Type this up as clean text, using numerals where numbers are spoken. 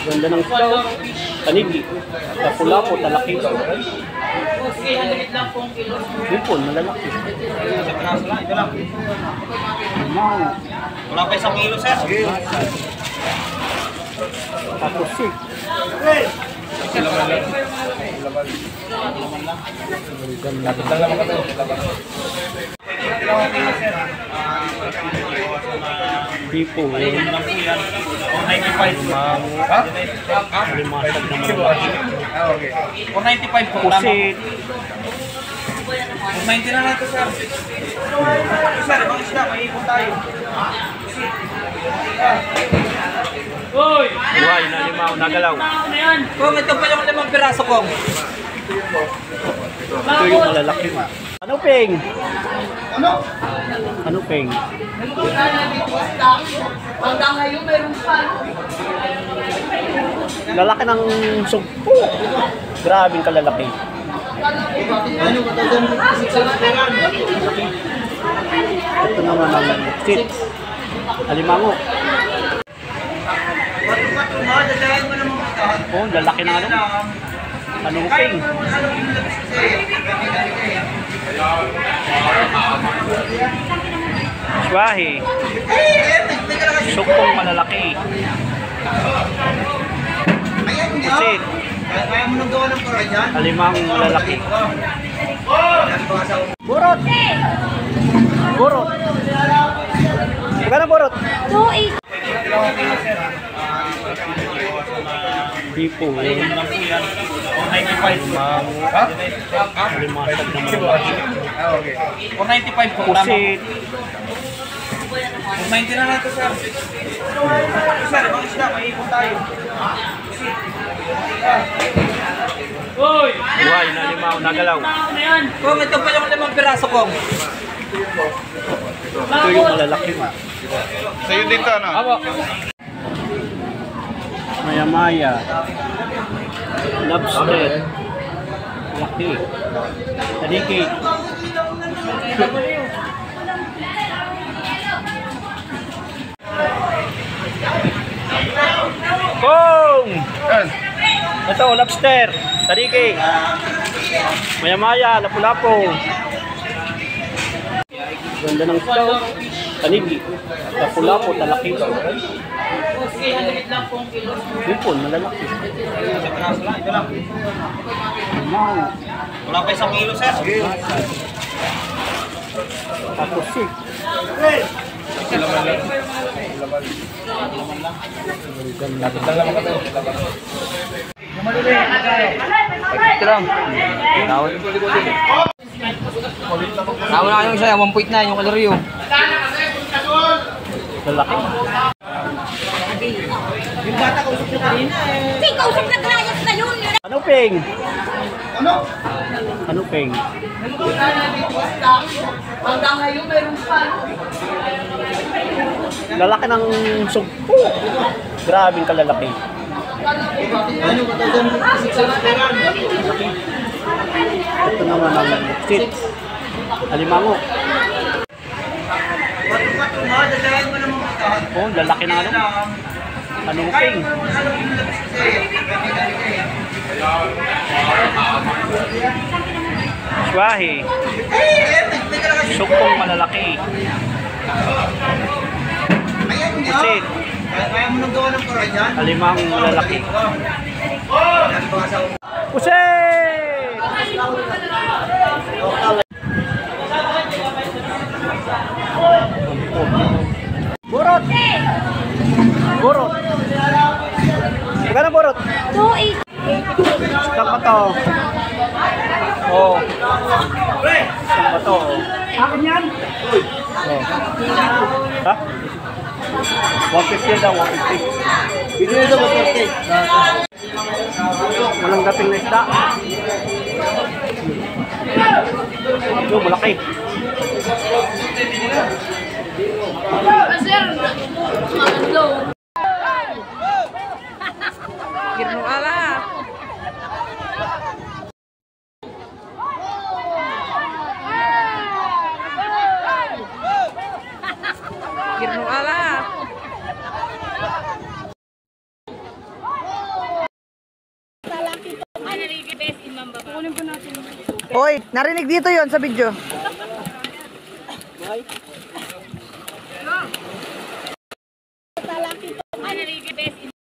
Ganda ng isda. Tanigi. Lapu-lapu, talaki. Hipon, malalaki. Ito lang. Wala pa 1 kilo, sir. Tapos si. Lapit lang naman kami. Hipon. 495. Ha? Alimasag na malalaki. Okay. 495 po. Pusit. 490 na lang ito, sir. Sir, ibang isda, may ipon tayo. Buhay na limaw, nagalaw. Kung ito pa yung 5 piraso, Kong. Ito yung malalaki. Ano, Peng? Ano, Peng? Hanggang ngayon mayroon pa. Lalaki ng sugpo. Grabing kalalaki. Ito naman ang sit. Alimango. Oh, lalaki na ano? Anong Peng? Swahe. Sugpong malalaki. Sit. Kaya mo nang gawa ng pura dyan? Alimang malalaki. Burot! Burot! Magkano burot? 2.8. Hipon. 495. Ha? Alimasag na malalaki. Okay. 495 po. Pusit. 490 na lang ito, sir. Sir, ibang isda, may ipon tayo. Buhay na limaw, nagalaw. Kung ito pa yung 5 piraso, Kong. Ito yung malalaki. Sa'yo dito, ano? Apo. Maya-maya. Lobster. Laki. Taniki. Kong! Ito, lobster. Taniki. Maya-maya, lapu-lapu. Ganda ng isda. Tanigi. Lapu-lapu, talaki. Hipon, malalaki. Ito lang. Wala pa 1 kilo, sir. Tapos si. Lapit lang naman kami. Ito lang. Tawag na kayong saya, 1.9 yung kaloryo. Lalaki. Yung bata ko usap nyo kanina eh. Hindi, kausap na glayas na yun. Ano, Peng? Ano? Ano, Peng? Hanggang ngayon mayroon pa. Lalaki ng sugpo. Grabing kalalaki. Ito naman ang sit. Alimango. Oh, lalaki na ano? Anong Peng? Swahe. Sugpong malalaki. Sit. Kaya mo nang gawa ng pura dyan? Alimang malalaki. Pusit! Burot! Burot! Magkano burot? 2.8. Saan pa to? Oh. Saan pa to? Akin yan? Oh. Ha? 150 daw, 150. Hindi na daw 150. Walang dating na isda. Ito, malaki. Sir, magandang. Girno ala. Girno ala. Kukunin po natin. Hoy, narinig dito yon sa video.